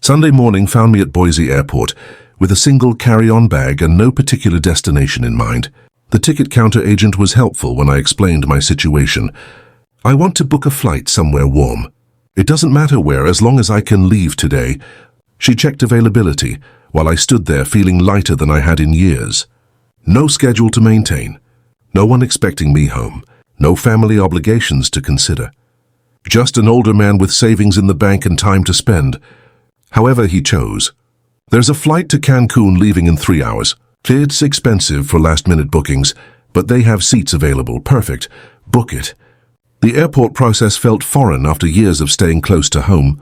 S1: Sunday morning found me at Boise Airport with a single carry-on bag and no particular destination in mind. The ticket counter agent was helpful when I explained my situation. "I want to book a flight somewhere warm. It doesn't matter where, as long as I can leave today." She checked availability while I stood there feeling lighter than I had in years. No schedule to maintain. No one expecting me home. No family obligations to consider. Just an older man with savings in the bank and time to spend. However he chose. "There's a flight to Cancun leaving in 3 hours. It's expensive for last-minute bookings, but they have seats available. Perfect. Book it." The airport process felt foreign after years of staying close to home.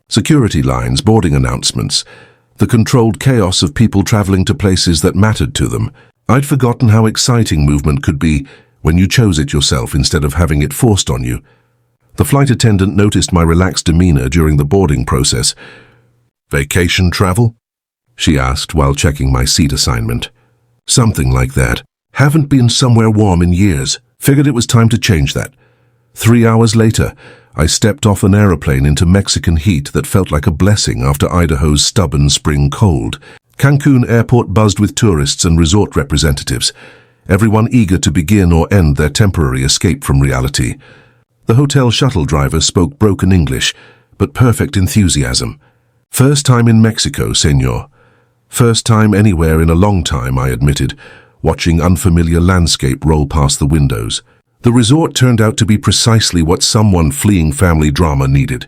S1: Security lines, boarding announcements, the controlled chaos of people traveling to places that mattered to them. I'd forgotten how exciting movement could be when you chose it yourself instead of having it forced on you. The flight attendant noticed my relaxed demeanor during the boarding process. "Vacation travel?" she asked while checking my seat assignment. Something like that. Haven't been somewhere warm in years. Figured it was time to change that. 3 hours later, I stepped off an aeroplane into Mexican heat that felt like a blessing after Idaho's stubborn spring cold. Cancun airport buzzed with tourists and resort representatives, everyone eager to begin or end their temporary escape from reality. The hotel shuttle driver spoke broken English, but perfect enthusiasm. First time in Mexico, senor. First time anywhere in a long time, I admitted, watching unfamiliar landscape roll past the windows. The resort turned out to be precisely what someone fleeing family drama needed.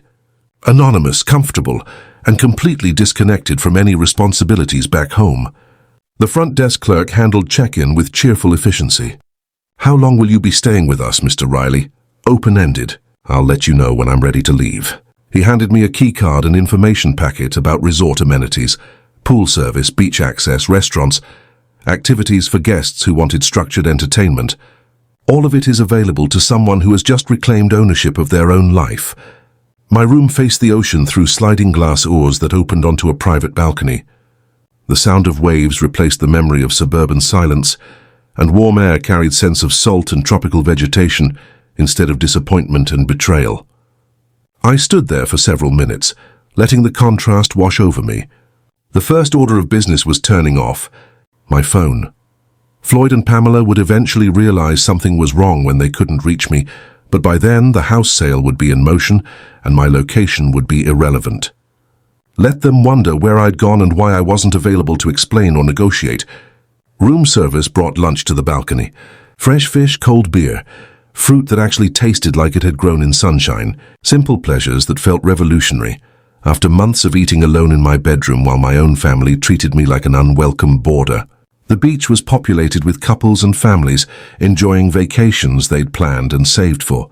S1: Anonymous, comfortable, and completely disconnected from any responsibilities back home. The front desk clerk handled check-in with cheerful efficiency. "How long will you be staying with us, Mr. Riley?" "Open-ended. I'll let you know when I'm ready to leave." He handed me a key card and information packet about resort amenities, pool service, beach access, restaurants, activities for guests who wanted structured entertainment. All of it is available to someone who has just reclaimed ownership of their own life. My room faced the ocean through sliding glass oars that opened onto a private balcony. The sound of waves replaced the memory of suburban silence, and warm air carried sense of salt and tropical vegetation instead of disappointment and betrayal. I stood there for several minutes, letting the contrast wash over me. The first order of business was turning off my phone. Floyd and Pamela would eventually realize something was wrong when they couldn't reach me, but by then the house sale would be in motion and my location would be irrelevant. Let them wonder where I'd gone and why I wasn't available to explain or negotiate. Room service brought lunch to the balcony. Fresh fish, cold beer, fruit that actually tasted like it had grown in sunshine, simple pleasures that felt revolutionary. After months of eating alone in my bedroom while my own family treated me like an unwelcome boarder. The beach was populated with couples and families enjoying vacations they'd planned and saved for.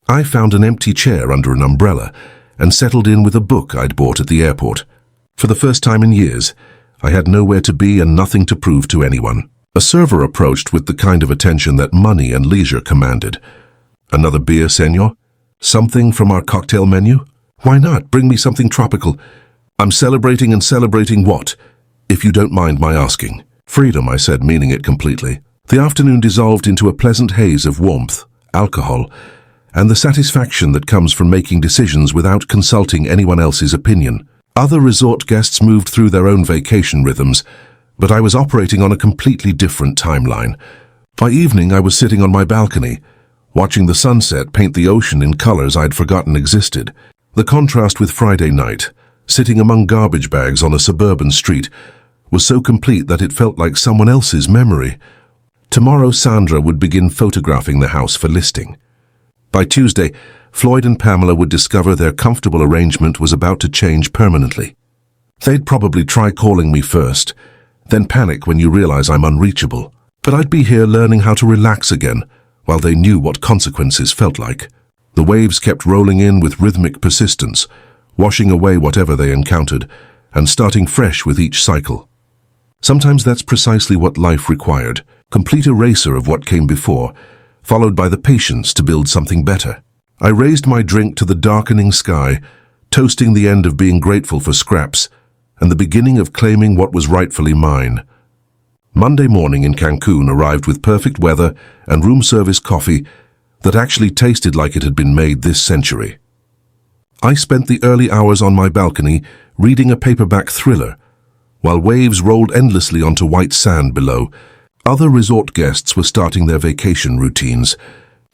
S1: I found an empty chair under an umbrella and settled in with a book I'd bought at the airport. For the first time in years, I had nowhere to be and nothing to prove to anyone. A server approached with the kind of attention that money and leisure commanded. "Another beer, senor? Something from our cocktail menu? Why not? Bring me something tropical." "I'm celebrating, and celebrating what? If you don't mind my asking." "Freedom," I said, meaning it completely. The afternoon dissolved into a pleasant haze of warmth, alcohol, and the satisfaction that comes from making decisions without consulting anyone else's opinion. Other resort guests moved through their own vacation rhythms, but I was operating on a completely different timeline. By evening, I was sitting on my balcony, watching the sunset paint the ocean in colors I'd forgotten existed. The contrast with Friday night, sitting among garbage bags on a suburban street, was so complete that it felt like someone else's memory. Tomorrow, Sandra would begin photographing the house for listing. By Tuesday, Floyd and Pamela would discover their comfortable arrangement was about to change permanently. They'd probably try calling me first, then panic when you realize I'm unreachable. But I'd be here learning how to relax again, while they knew what consequences felt like. The waves kept rolling in with rhythmic persistence, washing away whatever they encountered, and starting fresh with each cycle. Sometimes that's precisely what life required, complete erasure of what came before, followed by the patience to build something better. I raised my drink to the darkening sky, toasting the end of being grateful for scraps, and the beginning of claiming what was rightfully mine. Monday morning in Cancun arrived with perfect weather and room service coffee that actually tasted like it had been made this century. I spent the early hours on my balcony reading a paperback thriller, while waves rolled endlessly onto white sand below. Other resort guests were starting their vacation routines.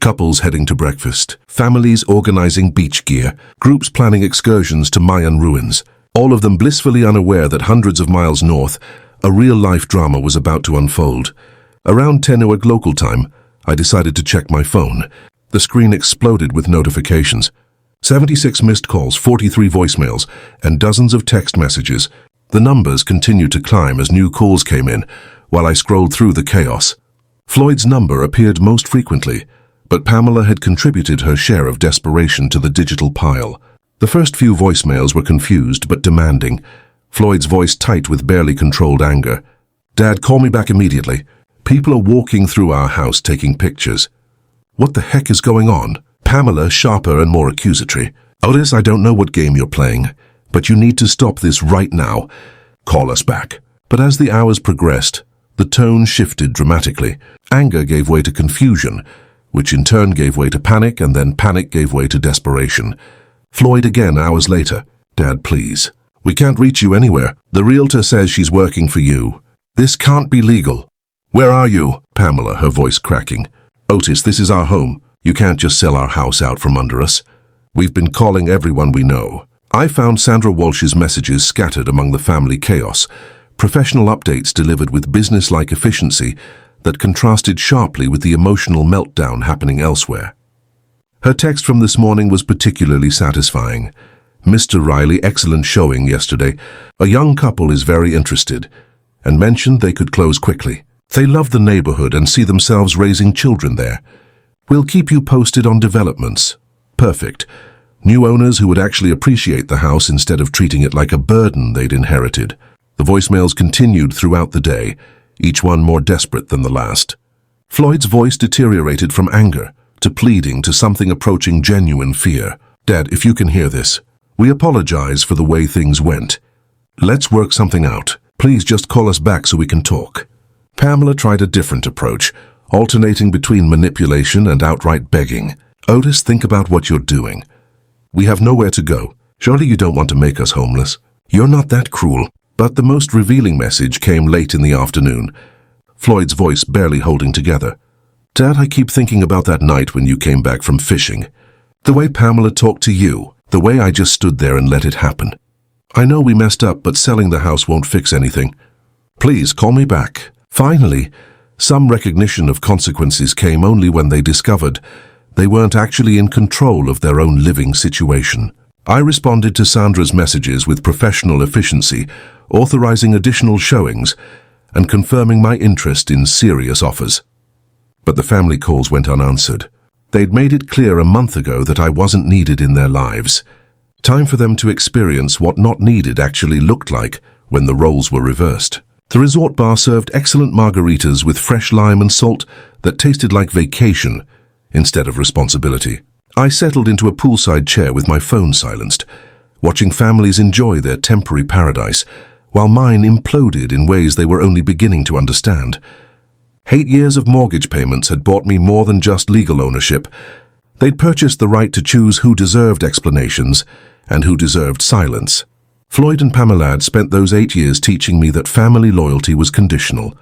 S1: Couples heading to breakfast, families organizing beach gear, groups planning excursions to Mayan ruins, all of them blissfully unaware that hundreds of miles north, a real-life drama was about to unfold. Around 10 o'clock local time, I decided to check my phone. The screen exploded with notifications. 76 missed calls, 43 voicemails, and dozens of text messages. The numbers continued to climb as new calls came in, while I scrolled through the chaos. Floyd's number appeared most frequently, but Pamela had contributed her share of desperation to the digital pile. The first few voicemails were confused but demanding, Floyd's voice tight with barely controlled anger. "Dad, call me back immediately. People are walking through our house taking pictures." "What the heck is going on?" Pamela, sharper and more accusatory. "Otis, I don't know what game you're playing, but you need to stop this right now. Call us back. But as the hours progressed, the tone shifted dramatically. Anger gave way to confusion, which in turn gave way to panic, and then panic gave way to desperation. Floyd again hours later. Dad, please. We can't reach you anywhere. The realtor says she's working for you. This can't be legal. Where are you? Pamela, her voice cracking. Otis, this is our home. You can't just sell our house out from under us. We've been calling everyone we know. I found Sandra Walsh's messages scattered among the family chaos, professional updates delivered with business-like efficiency that contrasted sharply with the emotional meltdown happening elsewhere. Her text from this morning was particularly satisfying. Mr. Riley, excellent showing yesterday. A young couple is very interested, and mentioned they could close quickly. They love the neighborhood and see themselves raising children there. We'll keep you posted on developments. Perfect. New owners who would actually appreciate the house instead of treating it like a burden they'd inherited. The voicemails continued throughout the day, each one more desperate than the last. Floyd's voice deteriorated from anger to pleading to something approaching genuine fear. Dad, if you can hear this, we apologize for the way things went. Let's work something out. Please just call us back so we can talk. Pamela tried a different approach, alternating between manipulation and outright begging. Otis, think about what you're doing. We have nowhere to go. Surely you don't want to make us homeless. You're not that cruel. But the most revealing message came late in the afternoon, Floyd's voice barely holding together. Dad, I keep thinking about that night when you came back from fishing. The way Pamela talked to you, the way I just stood there and let it happen. I know we messed up, but selling the house won't fix anything. Please call me back. Finally, some recognition of consequences came only when they discovered they weren't actually in control of their own living situation. I responded to Sandra's messages with professional efficiency, authorizing additional showings and confirming my interest in serious offers. But the family calls went unanswered. They'd made it clear a month ago that I wasn't needed in their lives. Time for them to experience what not needed actually looked like when the roles were reversed. The resort bar served excellent margaritas with fresh lime and salt that tasted like vacation instead of responsibility. I settled into a poolside chair with my phone silenced, watching families enjoy their temporary paradise, while mine imploded in ways they were only beginning to understand. 8 years of mortgage payments had bought me more than just legal ownership. They'd purchased the right to choose who deserved explanations and who deserved silence. Floyd and Pamela had spent those 8 years teaching me that family loyalty was conditional,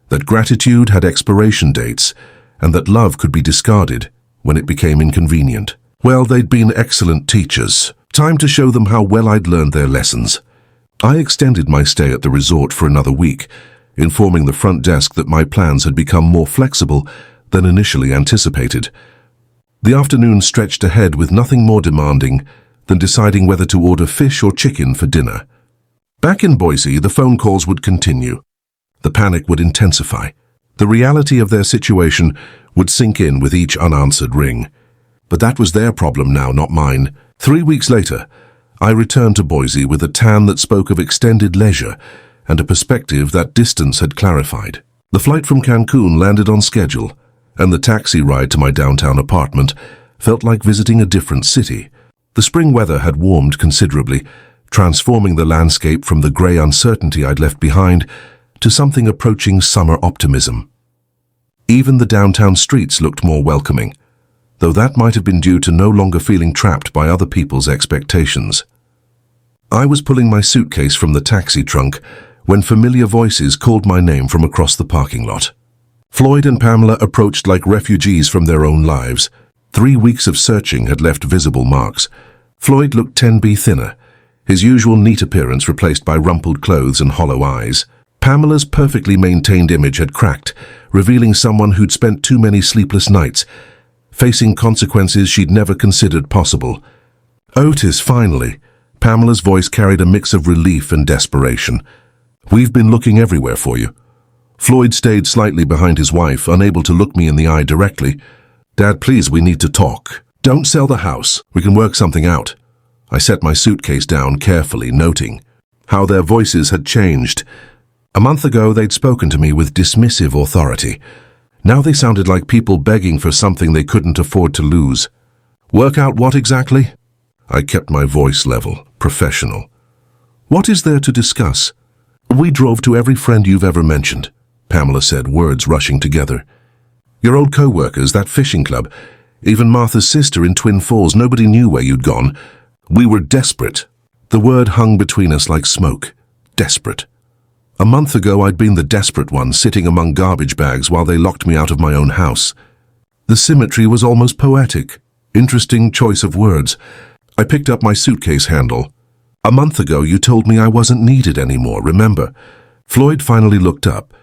S1: that gratitude had expiration dates, and that love could be discarded when it became inconvenient. Well, they'd been excellent teachers. Time to show them how well I'd learned their lessons. I extended my stay at the resort for another week, informing the front desk that my plans had become more flexible than initially anticipated. The afternoon stretched ahead with nothing more demanding than deciding whether to order fish or chicken for dinner. Back in Boise, the phone calls would continue. The panic would intensify. The reality of their situation would sink in with each unanswered ring. But that was their problem now, not mine. 3 weeks later, I returned to Boise with a tan that spoke of extended leisure and a perspective that distance had clarified. The flight from Cancun landed on schedule, and the taxi ride to my downtown apartment felt like visiting a different city. The spring weather had warmed considerably, transforming the landscape from the grey uncertainty I'd left behind to something approaching summer optimism. Even the downtown streets looked more welcoming, though that might have been due to no longer feeling trapped by other people's expectations. I was pulling my suitcase from the taxi trunk when familiar voices called my name from across the parking lot. Floyd and Pamela approached like refugees from their own lives. 3 weeks of searching had left visible marks. Floyd looked 10B thinner, his usual neat appearance replaced by rumpled clothes and hollow eyes. Pamela's perfectly maintained image had cracked, revealing someone who'd spent too many sleepless nights, facing consequences she'd never considered possible. Otis, finally. Pamela's voice carried a mix of relief and desperation. We've been looking everywhere for you. Floyd stayed slightly behind his wife, unable to look me in the eye directly. Dad, please, we need to talk. Don't sell the house. We can work something out. I set my suitcase down carefully, noting how their voices had changed. A month ago, they'd spoken to me with dismissive authority. Now they sounded like people begging for something they couldn't afford to lose. Work out what exactly? I kept my voice level, professional. What is there to discuss? We drove to every friend you've ever mentioned, Pamela said, words rushing together. Your old co-workers, that fishing club, even Martha's sister in Twin Falls, nobody knew where you'd gone. We were desperate. The word hung between us like smoke. Desperate. A month ago, I'd been the desperate one, sitting among garbage bags while they locked me out of my own house. The symmetry was almost poetic. Interesting choice of words. I picked up my suitcase handle. A month ago, you told me I wasn't needed anymore, remember? Floyd finally looked up,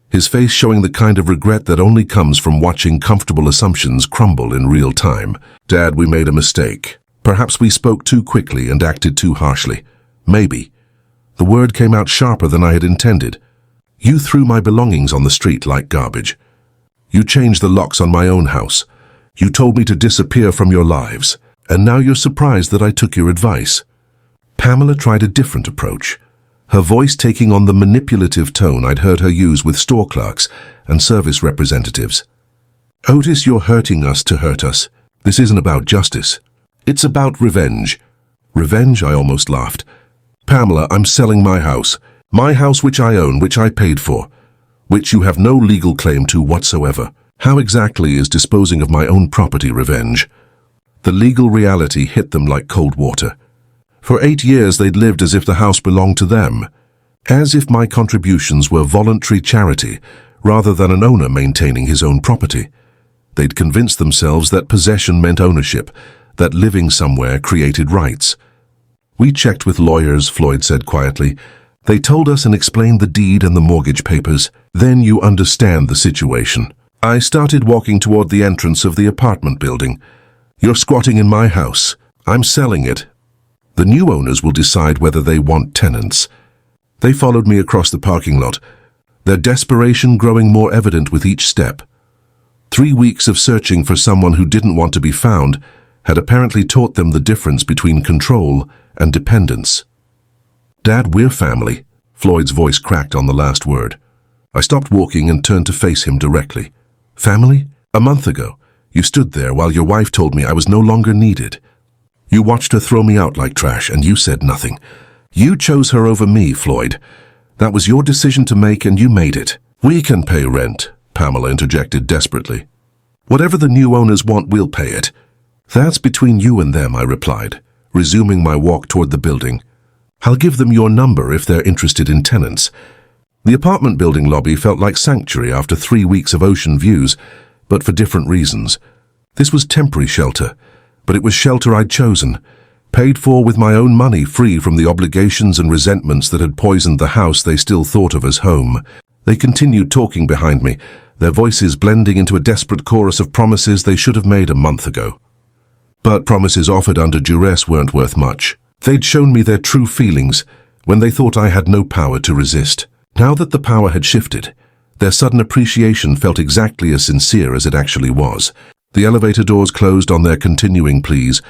S1: his face showing the kind of regret that only comes from watching comfortable assumptions crumble in real time. Dad, we made a mistake. Perhaps we spoke too quickly and acted too harshly. Maybe. The word came out sharper than I had intended. You threw my belongings on the street like garbage. You changed the locks on my own house. You told me to disappear from your lives. And now you're surprised that I took your advice. Pamela tried a different approach, her voice taking on the manipulative tone I'd heard her use with store clerks and service representatives. Otis, you're hurting us to hurt us. This isn't about justice. It's about revenge. Revenge? I almost laughed. Pamela, I'm selling my house which I own, which I paid for, which you have no legal claim to whatsoever. How exactly is disposing of my own property revenge? The legal reality hit them like cold water. For 8 years they'd lived as if the house belonged to them, as if my contributions were voluntary charity rather than an owner maintaining his own property. They'd convinced themselves that possession meant ownership, that living somewhere created rights. We checked with lawyers, Floyd said quietly. They told us and explained the deed and the mortgage papers. Then you understand the situation. I started walking toward the entrance of the apartment building. You're squatting in my house. I'm selling it. The new owners will decide whether they want tenants. They followed me across the parking lot, their desperation growing more evident with each step. 3 weeks of searching for someone who didn't want to be found had apparently taught them the difference between control and dependence. Dad, we're family. Floyd's voice cracked on the last word. I stopped walking and turned to face him directly. Family? A month ago, you stood there while your wife told me I was no longer needed. You watched her throw me out like trash, and you said nothing. You chose her over me, Floyd. That was your decision to make, and you made it. We can pay rent, Pamela interjected desperately. Whatever the new owners want, we'll pay it. That's between you and them, I replied, resuming my walk toward the building. I'll give them your number if they're interested in tenants. The apartment building lobby felt like sanctuary after 3 weeks of ocean views, but for different reasons. This was temporary shelter, but it was shelter I'd chosen, paid for with my own money, free from the obligations and resentments that had poisoned the house they still thought of as home. They continued talking behind me, their voices blending into a desperate chorus of promises they should have made a month ago. But promises offered under duress weren't worth much. They'd shown me their true feelings when they thought I had no power to resist. Now that the power had shifted, their sudden appreciation felt exactly as sincere as it actually was. The elevator doors closed on their continuing pleas,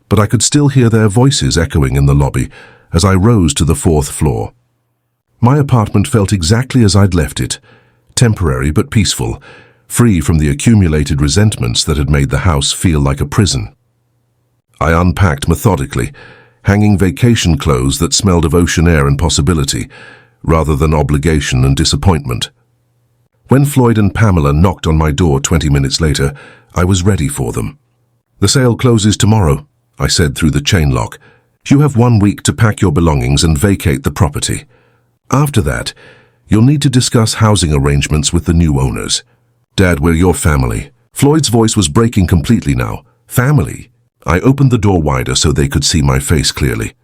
S1: but I could still hear their voices echoing in the lobby as I rose to the 4th floor. My apartment felt exactly as I'd left it, temporary but peaceful, free from the accumulated resentments that had made the house feel like a prison. I unpacked methodically, hanging vacation clothes that smelled of ocean air and possibility, rather than obligation and disappointment. When Floyd and Pamela knocked on my door 20 minutes later, I was ready for them. The sale closes tomorrow, I said through the chain lock. You have 1 week to pack your belongings and vacate the property. After that, you'll need to discuss housing arrangements with the new owners. Dad, we're your family. Floyd's voice was breaking completely now. Family? I opened the door wider so they could see my face clearly.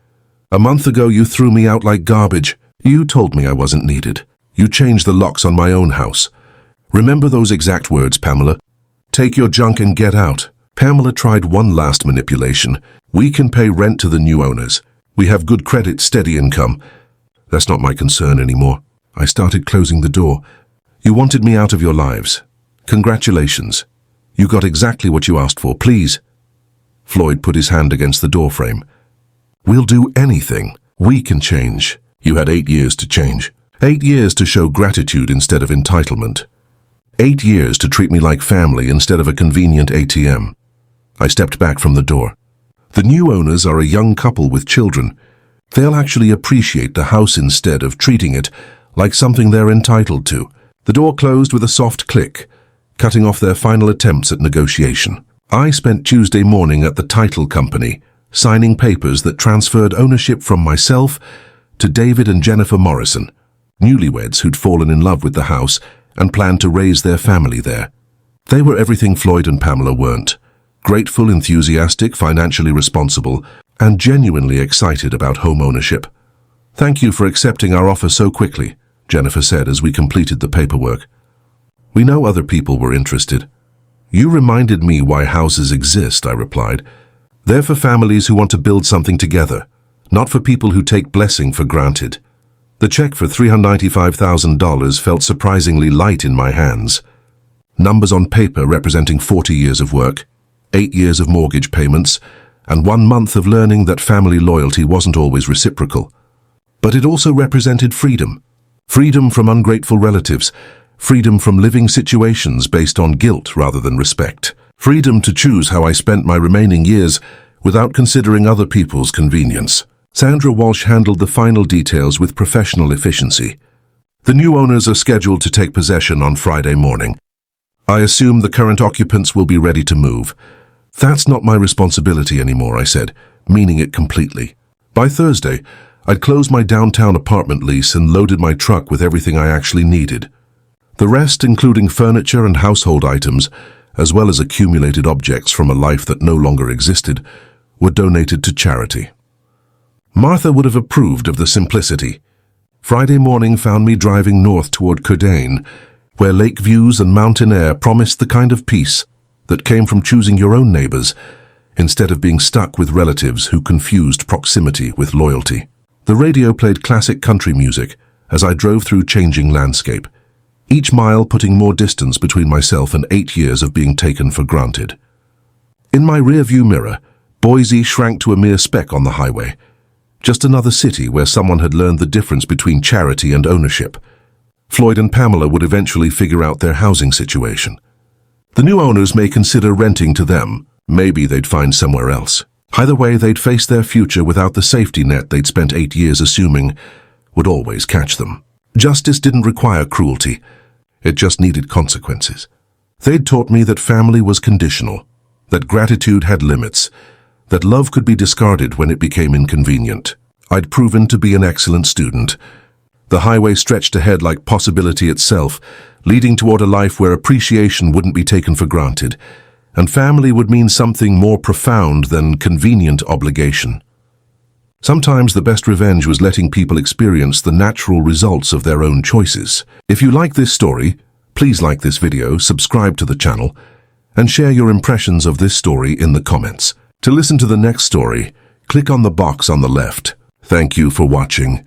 S1: A month ago, you threw me out like garbage. You told me I wasn't needed. You changed the locks on my own house. Remember those exact words, Pamela? Take your junk and get out. Pamela tried one last manipulation. We can pay rent to the new owners. We have good credit, steady income. That's not my concern anymore. I started closing the door. You wanted me out of your lives. Congratulations. You got exactly what you asked for, please. Floyd put his hand against the doorframe. We'll do anything. We can change. You had 8 years to change. 8 years to show gratitude instead of entitlement. 8 years to treat me like family instead of a convenient ATM. I stepped back from the door. The new owners are a young couple with children. They'll actually appreciate the house instead of treating it like something they're entitled to. The door closed with a soft click, cutting off their final attempts at negotiation. I spent Tuesday morning at the title company, signing papers that transferred ownership from myself to David and Jennifer Morrison, newlyweds who'd fallen in love with the house and planned to raise their family there. They were everything Floyd and Pamela weren't: grateful, enthusiastic, financially responsible, and genuinely excited about home ownership. "Thank you for accepting our offer so quickly," Jennifer said as we completed the paperwork. "We know other people were interested." "You reminded me why houses exist," I replied. "They're for families who want to build something together, not for people who take blessing for granted." The check for $395,000 felt surprisingly light in my hands. Numbers on paper representing 40 years of work, 8 years of mortgage payments, and 1 month of learning that family loyalty wasn't always reciprocal. But it also represented freedom. Freedom from ungrateful relatives. Freedom from living situations based on guilt rather than respect. Freedom to choose how I spent my remaining years without considering other people's convenience. Sandra Walsh handled the final details with professional efficiency. The new owners are scheduled to take possession on Friday morning. I assume the current occupants will be ready to move. "That's not my responsibility anymore," I said, meaning it completely. By Thursday, I'd closed my downtown apartment lease and loaded my truck with everything I actually needed. The rest, including furniture and household items, as well as accumulated objects from a life that no longer existed, were donated to charity. Martha would have approved of the simplicity. Friday morning found me driving north toward Kerdane, where lake views and mountain air promised the kind of peace that came from choosing your own neighbors instead of being stuck with relatives who confused proximity with loyalty. The radio played classic country music as I drove through changing landscape, each mile putting more distance between myself and 8 years of being taken for granted. In my rearview mirror, Boise shrank to a mere speck on the highway, just another city where someone had learned the difference between charity and ownership. Floyd and Pamela would eventually figure out their housing situation. The new owners may consider renting to them. Maybe they'd find somewhere else. Either way, they'd face their future without the safety net they'd spent 8 years assuming would always catch them. Justice didn't require cruelty. It just needed consequences. They'd taught me that family was conditional, that gratitude had limits, that love could be discarded when it became inconvenient. I'd proven to be an excellent student. The highway stretched ahead like possibility itself, leading toward a life where appreciation wouldn't be taken for granted, and family would mean something more profound than convenient obligation. Sometimes the best revenge was letting people experience the natural results of their own choices. If you like this story, please like this video, subscribe to the channel, and share your impressions of this story in the comments. To listen to the next story, click on the box on the left. Thank you for watching.